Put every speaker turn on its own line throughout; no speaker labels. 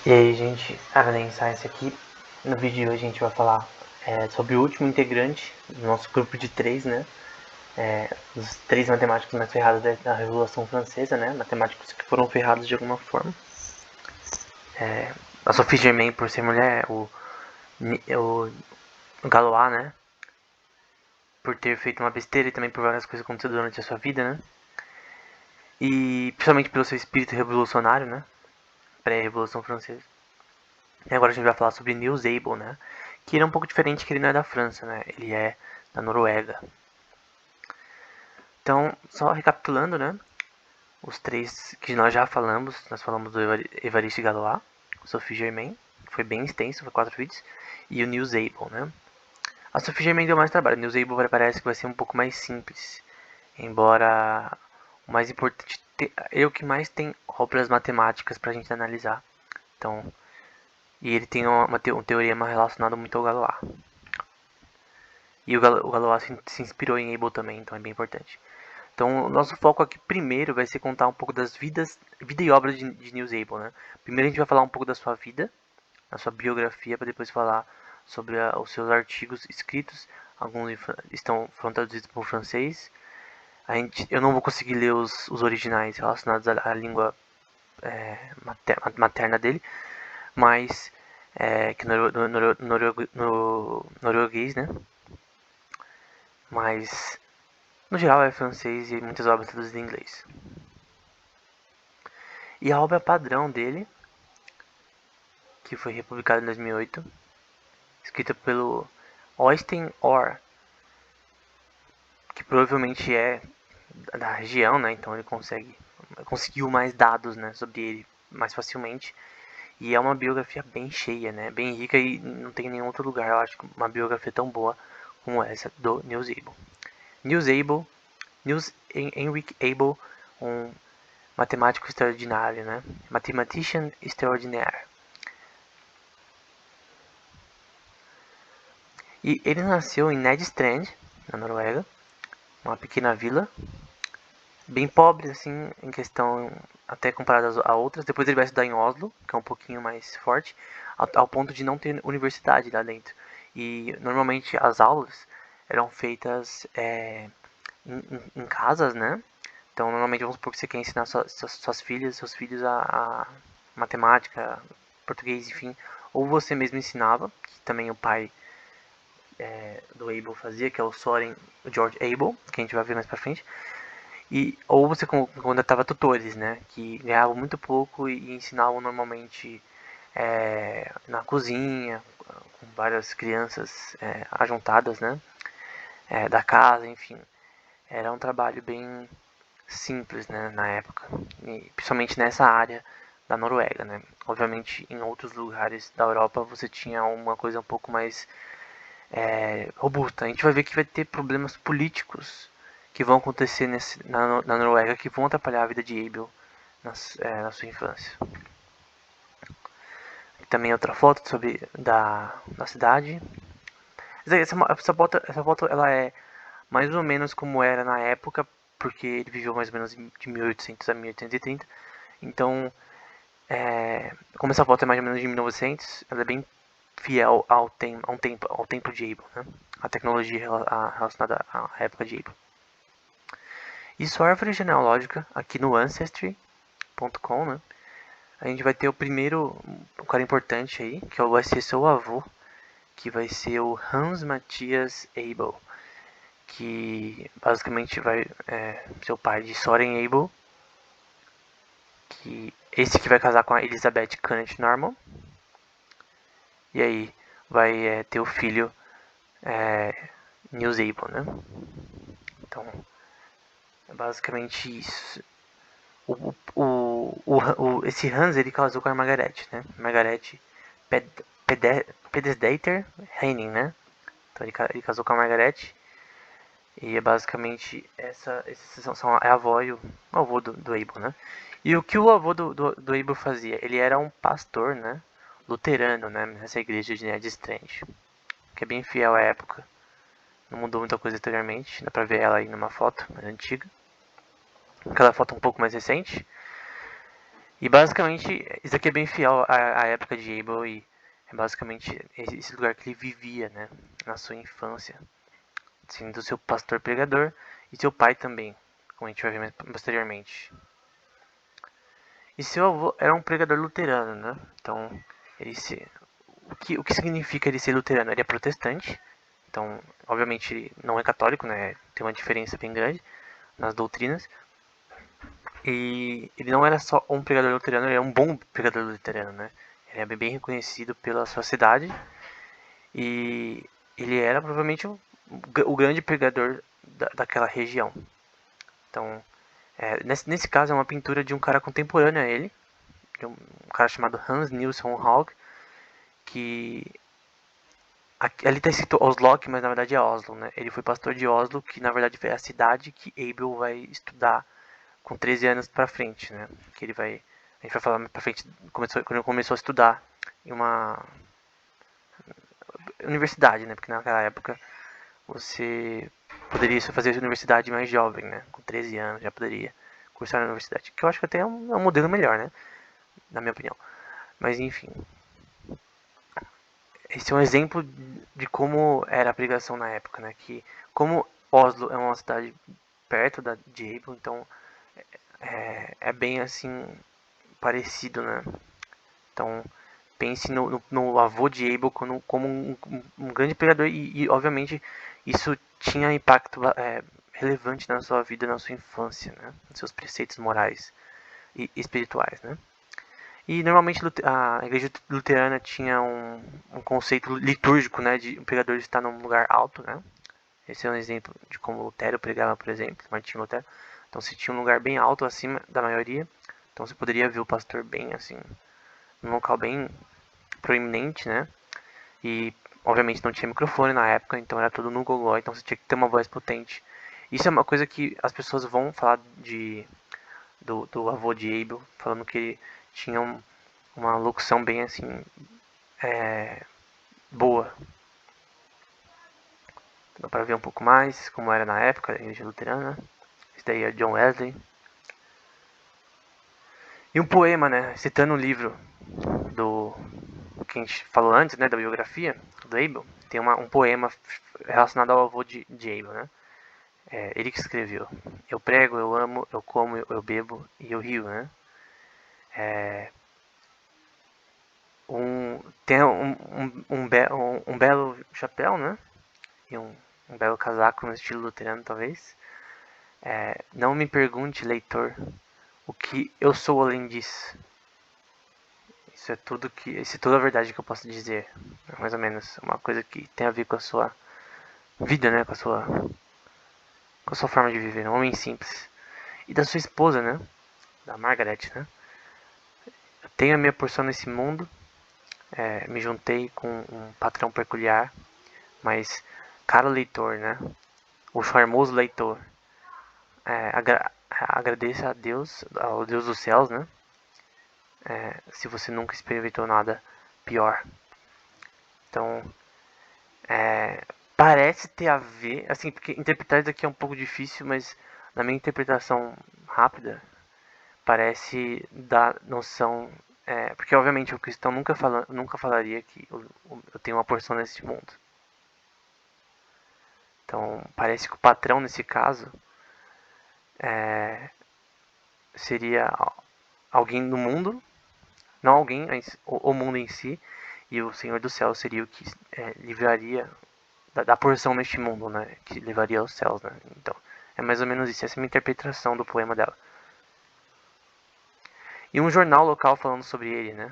E aí, gente, Avalon Science aqui. No vídeo de hoje a gente vai falar sobre o último integrante do nosso grupo de três, né? Os três matemáticos mais ferrados da Revolução Francesa, né? Matemáticos que foram ferrados de alguma forma. A Sophie Germain, por ser mulher, o Galois, né? Por ter feito uma besteira e também por várias coisas que aconteceram durante a sua vida, né? E principalmente pelo seu espírito revolucionário, né? Pré-Revolução Francesa. E agora a gente vai falar sobre Niels Abel, né? Que ele é um pouco diferente, que ele não é da França, né? Ele é da Noruega. Então, só recapitulando, né? Os três que nós já falamos. Nós falamos do Évariste Galois, Sophie Germain, que foi bem extenso, foi 4 vídeos. E o Niels Abel, né? A Sophie Germain deu mais trabalho. O Niels Abel parece que vai ser um pouco mais simples. Embora o mais importante... É o que mais tem obras matemáticas pra gente analisar. Então, e ele tem um teorema relacionado muito ao Galois. E o Galois se inspirou em Abel também, então é bem importante. Então, o nosso foco aqui primeiro vai ser contar um pouco das vida e obra de Niels Abel, né? Primeiro a gente vai falar um pouco da sua vida, da sua biografia, para depois falar sobre os seus artigos escritos. Alguns foram traduzidos para o francês. Eu não vou conseguir ler os originais relacionados à língua materna dele, mas que norueguês, né? Mas no geral é francês e muitas obras traduzidas em inglês. E a obra padrão dele, que foi republicada em 2008, escrita pelo Austin Orr, que provavelmente é da região, né? Então ele conseguiu mais dados, né, sobre ele mais facilmente. E é uma biografia bem cheia, né? Bem rica e não tem em nenhum outro lugar, eu acho, uma biografia tão boa como essa do Niels Abel. Niels Henrik Abel, um matemático extraordinário, né? Mathematician extraordinaire. E ele nasceu em Nedstrand, na Noruega, uma pequena vila, bem pobre assim em questão até comparada a outras. Depois ele vai estudar em Oslo, que é um pouquinho mais forte, ao ponto de não ter universidade lá dentro. E normalmente as aulas eram feitas em casas, né? Então normalmente vamos supor que você quer ensinar suas filhas, seus filhos a matemática, português, enfim, ou você mesmo ensinava, que também o pai do Abel fazia, que é o Soren George Abel, que a gente vai ver mais pra frente. Ou você contratava tutores, né, que ganhavam muito pouco e ensinavam normalmente na cozinha, com várias crianças ajuntadas, né, da casa, enfim. Era um trabalho bem simples, né, na época, e principalmente nessa área da Noruega, né. Obviamente, em outros lugares da Europa você tinha uma coisa um pouco mais robusta. A gente vai ver que vai ter problemas políticos que vão acontecer na Noruega que vão atrapalhar a vida de Abel na sua infância. Também outra foto sobre da cidade. Essa foto ela é mais ou menos como era na época, porque ele viveu mais ou menos de 1800 a 1830. Então, como essa foto é mais ou menos de 1900, ela é bem fiel ao tempo de Abel, né? A tecnologia relacionada à época de Abel. E sua árvore genealógica, aqui no Ancestry.com, né? A gente vai ter o primeiro, um cara importante aí, que vai ser seu avô, que vai ser o Hans Matthias Abel, que basicamente vai ser o pai de Soren Abel, que esse que vai casar com a Elizabeth Kenneth Norman, e aí vai ter o filho Niels Abel, né? Então, é basicamente isso. Esse Hans ele casou com a Margaret, né? Margaret Pedesdater Henning, né? Então ele casou com a Margaret e é basicamente esses é a avó e o avô do Abel, né? E o que o avô do Abel fazia? Ele era um pastor, né? Luterano, né? Nessa igreja de Ned Strange, que é bem fiel à época. Não mudou muita coisa anteriormente, dá pra ver ela aí numa foto mais antiga. Aquela foto um pouco mais recente. E basicamente, isso aqui é bem fiel à época de Abel e é basicamente esse lugar que ele vivia, né? Na sua infância. Sendo seu pastor pregador e seu pai também, como a gente vai ver mais posteriormente. E seu avô era um pregador luterano, né? Então, ele se, o que significa ele ser luterano? Ele é protestante, então, obviamente, ele não é católico, né? Tem uma diferença bem grande nas doutrinas. E ele não era só um pregador luterano, ele é um bom pregador luterano, né? Ele é bem reconhecido pela sua cidade e ele era provavelmente o grande pregador daquela região. Então, nesse caso é uma pintura de um cara contemporâneo a ele, de um cara chamado Hans Nilsson Haug, que ali está escrito Oslo, mas na verdade é Oslo, né? Ele foi pastor de Oslo, que na verdade é a cidade que Abel vai estudar com 13 anos pra frente, né? Que ele vai, a gente vai falar pra frente, quando ele começou a estudar em uma universidade, né? Porque naquela época você poderia fazer a universidade mais jovem, né? Com 13 anos já poderia cursar na universidade. Que eu acho que até é um modelo melhor, né? Na minha opinião. Mas enfim. Esse é um exemplo de como era a pregação na época, né? Que como Oslo é uma cidade perto de Abel, então é bem assim parecido, né? Então pense no avô de Abel como um grande pregador e, obviamente isso tinha impacto relevante na sua vida, na sua infância, né? Nos seus preceitos morais e espirituais, né? E normalmente a igreja luterana tinha um conceito litúrgico, né, de o pregador estar num lugar alto, né? Esse é um exemplo de como Lutero pregava, por exemplo, Martinho Lutero. Então se tinha um lugar bem alto acima da maioria, então você poderia ver o pastor bem assim, num local bem proeminente, né? E obviamente não tinha microfone na época, então era tudo no gogó, então você tinha que ter uma voz potente. Isso é uma coisa que as pessoas vão falar do avô de Abel, falando que ele tinha uma locução bem assim, boa. Dá para ver um pouco mais como era na época, a igreja luterana. Esse daí é John Wesley. E um poema, né, citando o livro do que a gente falou antes, né, da biografia do Abel, tem um poema relacionado ao avô de Abel, né? Ele que escreveu. Eu prego, eu amo, eu como, eu bebo e eu rio, né? Tem um belo chapéu, né? E um belo casaco no estilo luterano, talvez. Não me pergunte, leitor, o que eu sou além disso. Isso é toda a verdade que eu posso dizer. Mais ou menos. Uma coisa que tem a ver com a sua vida, né? Com a sua forma de viver. Um homem simples. E da sua esposa, né? Da Margaret, né? Eu tenho a minha porção nesse mundo. Me juntei com um patrão peculiar. Mas, caro leitor, né? O charmoso leitor. Agradeça a Deus, ao Deus dos céus, né? Se você nunca experimentou nada pior. Então, parece ter a ver, assim, porque interpretar isso aqui é um pouco difícil, mas na minha interpretação rápida, parece dar noção. Porque obviamente o cristão nunca falaria que eu tenho uma porção nesse mundo. Então parece que o patrão nesse caso seria alguém no mundo, não alguém, o mundo em si, e o Senhor do céu seria o que livraria da porção neste mundo, né? Que levaria aos céus, né? Então, é mais ou menos isso. Essa é a minha interpretação do poema dela. E um jornal local falando sobre ele, né?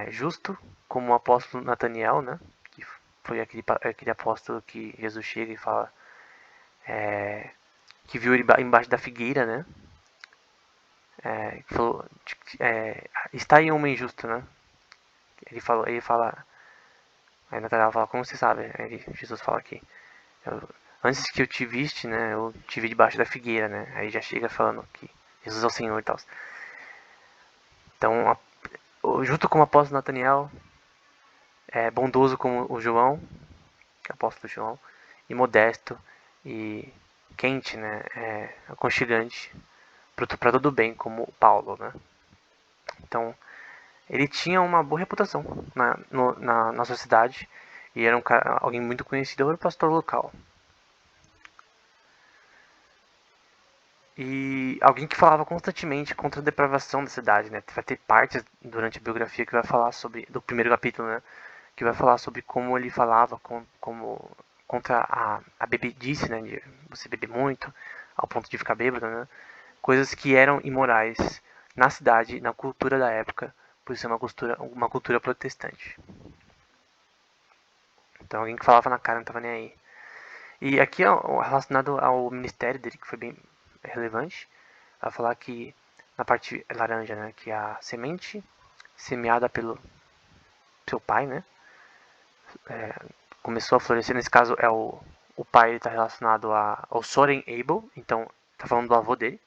Justo como o apóstolo Nataniel, né? Que foi aquele apóstolo que Jesus chega e fala que viu ele embaixo da figueira, né? Que falou, está aí um homem justo, né? Ele fala, aí Natanael fala, como você sabe? Aí Jesus fala aqui, antes que eu te viste, né? Eu te vi debaixo da figueira, né? Aí já chega falando que Jesus é o Senhor e tal. Então, junto com o apóstolo Nataniel, bondoso como o João, que é o apóstolo João, e modesto e quente, né? Aconchegante para todo bem, como o Paulo, né? Então, ele tinha uma boa reputação na sociedade e era alguém muito conhecido, era o pastor local. E alguém que falava constantemente contra a depravação da cidade, né? Vai ter partes durante a biografia que vai falar sobre, do primeiro capítulo, né? Que vai falar sobre como ele falava contra a bebedice, né? De você beber muito, ao ponto de ficar bêbado, né? Coisas que eram imorais na cidade, na cultura da época, por ser uma cultura protestante. Então alguém que falava na cara não estava nem aí. E aqui relacionado ao ministério dele, que foi bem relevante, vai falar que na parte laranja, né, que a semente semeada pelo seu pai, né, começou a florescer. Nesse caso é o pai está relacionado ao Soren Abel, então está falando do avô dele.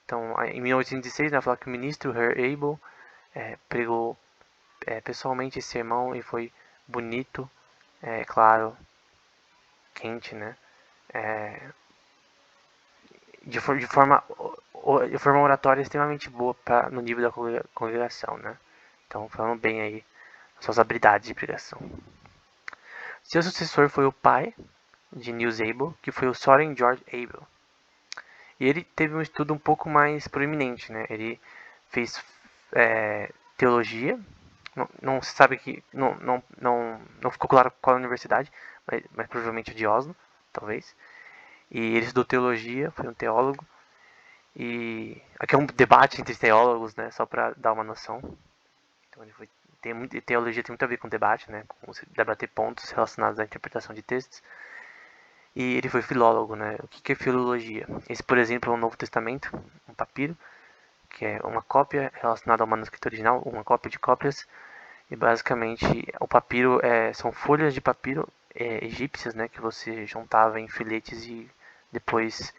Então, em 1816, vai falar que o ministro Herr Abel pregou pessoalmente esse sermão e foi bonito, claro, quente, né? De forma oratória extremamente boa no nível da congregação, né? Então, falando bem aí suas habilidades de pregação. Seu sucessor foi o pai de Niels Abel, que foi o Soren George Abel. E ele teve um estudo um pouco mais proeminente, né? Ele fez teologia, não se sabe que não ficou claro qual é a universidade, mas provavelmente de Oslo, talvez. E ele estudou teologia, foi um teólogo. E aqui é um debate entre teólogos, né? Só para dar uma noção. Então teologia tem muito a ver com debate, né? Com debater pontos relacionados à interpretação de textos. E ele foi filólogo, né? O que é filologia? Esse, por exemplo, é o Novo Testamento, um papiro, que é uma cópia relacionada ao manuscrito original, uma cópia de cópias. E basicamente o papiro são folhas de papiro egípcias, né? Que você juntava em filetes e depois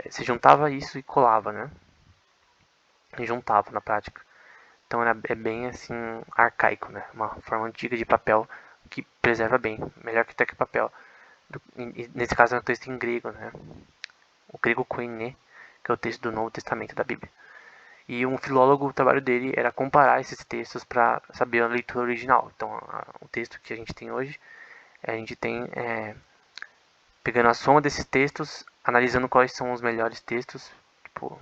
você juntava isso e colava, né? E juntava na prática. Então é bem assim arcaico, né? Uma forma antiga de papel que preserva bem, melhor que até que papel. Nesse caso é um texto em grego, né? O grego koiné, que é o texto do Novo Testamento da Bíblia. E um filólogo, o trabalho dele era comparar esses textos para saber a leitura original. Então, o texto que a gente tem hoje, a gente tem pegando a soma desses textos, analisando quais são os melhores textos. Tipo,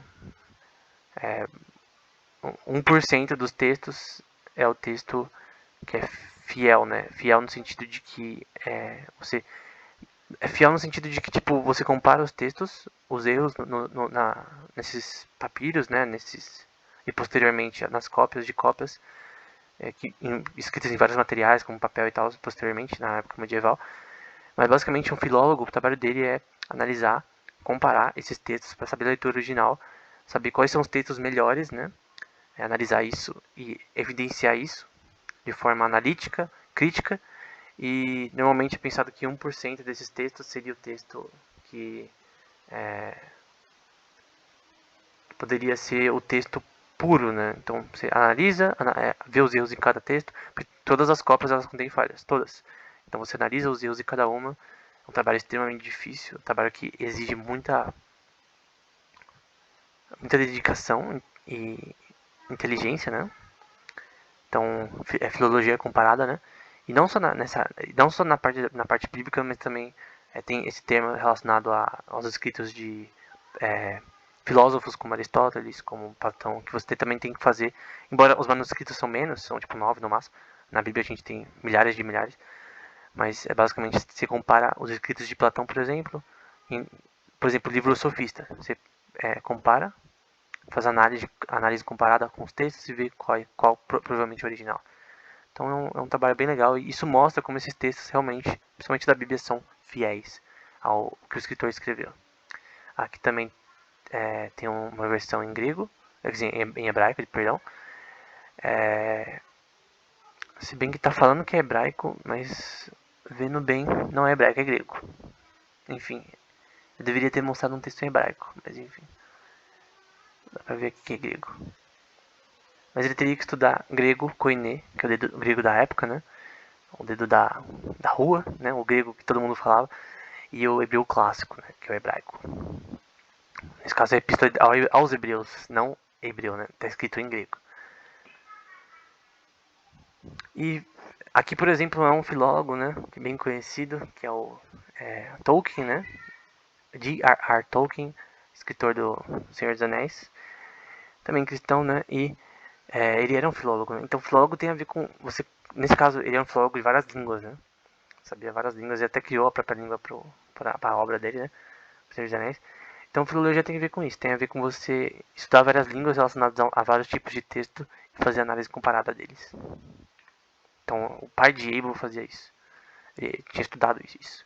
1% dos textos é o texto que é fiel, né? Fiel no sentido de que você é fiel no sentido de que tipo você compara os textos, os erros nesses papiros, né? E posteriormente nas cópias de cópias escritas em vários materiais, como papel e tal, posteriormente na época medieval. Mas basicamente um filólogo, o trabalho dele é analisar, comparar esses textos para saber a leitura original, saber quais são os textos melhores, né? Analisar isso e evidenciar isso de forma analítica, crítica, e normalmente é pensado que 1% desses textos seria o texto que poderia ser o texto puro, né? Então você analisa, vê os erros em cada texto, porque todas as cópias elas contêm falhas, todas. Então você analisa os erros em cada uma, é um trabalho extremamente difícil, um trabalho que exige muita dedicação e inteligência, né? Então, é filologia comparada, né? E não só não só na parte bíblica, mas também tem esse termo relacionado aos escritos de filósofos como Aristóteles, como Platão, que você também tem que fazer. Embora os manuscritos são menos, são tipo 9 no máximo. Na Bíblia a gente tem milhares de milhares. Mas basicamente você compara os escritos de Platão, por exemplo, por exemplo, o livro Sofista. Você compara, faz análise comparada com os textos e vê qual provavelmente é o original. Então é um trabalho bem legal e isso mostra como esses textos realmente, principalmente da Bíblia, são fiéis ao que o escritor escreveu. Aqui também tem uma versão em grego, em hebraico, perdão. Se bem que está falando que é hebraico, mas vendo bem, não é hebraico, é grego. Enfim, eu deveria ter mostrado um texto em hebraico, mas enfim. Dá pra ver aqui que é grego. Mas ele teria que estudar grego koiné, que é o grego da época, né? O dedo da rua, né? O grego que todo mundo falava. E o hebreu clássico, né? Que é o hebraico. Nesse caso é a epístola aos hebreus, não hebreu, né? Tá escrito em grego. E aqui, por exemplo, é um filólogo, né? Bem conhecido, que é o Tolkien, né? J.R.R. Tolkien, escritor do Senhor dos Anéis. Também cristão, né? E ele era um filólogo, né? Então, filólogo tem a ver com você. Nesse caso, ele é um filólogo de várias línguas, né? Sabia várias línguas e até criou a própria língua para a obra dele, né? O Senhor dos Anéis. Então, filologia tem a ver com isso. Tem a ver com você estudar várias línguas relacionadas a vários tipos de texto e fazer análise comparada deles. Então, o pai de Abel fazia isso. Ele tinha estudado isso.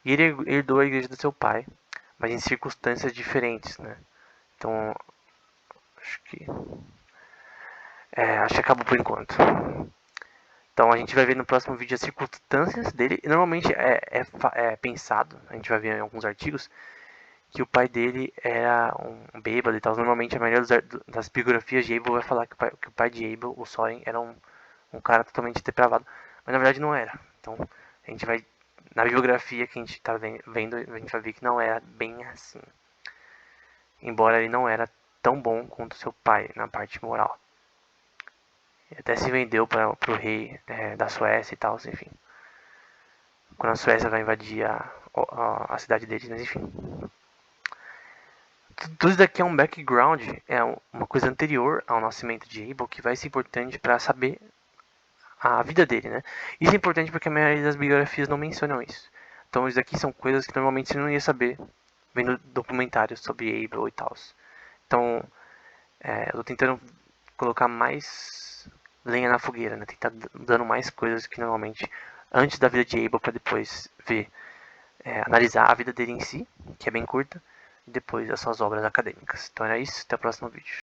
E ele herdou a igreja do seu pai, mas em circunstâncias diferentes, né? Então, acho que acabou por enquanto. Então a gente vai ver no próximo vídeo as circunstâncias dele. E normalmente é pensado, a gente vai ver em alguns artigos, que o pai dele era um bêbado e tal. Normalmente a maioria das biografias de Abel vai falar que o pai de Abel, o Soren, era um cara totalmente depravado. Mas na verdade não era. Então a gente vai, na biografia que a gente está vendo, a gente vai ver que não era bem assim. Embora ele não era tão bom quanto seu pai na parte moral. Ele até se vendeu para o rei da Suécia e tal, enfim. Quando a Suécia vai invadir a cidade deles, mas enfim. Tudo isso daqui é um background, é uma coisa anterior ao nascimento de Abel, que vai ser importante para saber a vida dele, né? Isso é importante porque a maioria das biografias não mencionam isso. Então isso daqui são coisas que normalmente você não ia saber vendo documentários sobre Abel e tal. Então, eu tô tentando colocar mais lenha na fogueira, né? Tentar dando mais coisas que normalmente antes da vida de Abel para depois ver, analisar a vida dele em si, que é bem curta, e depois as suas obras acadêmicas. Então era isso, até o próximo vídeo.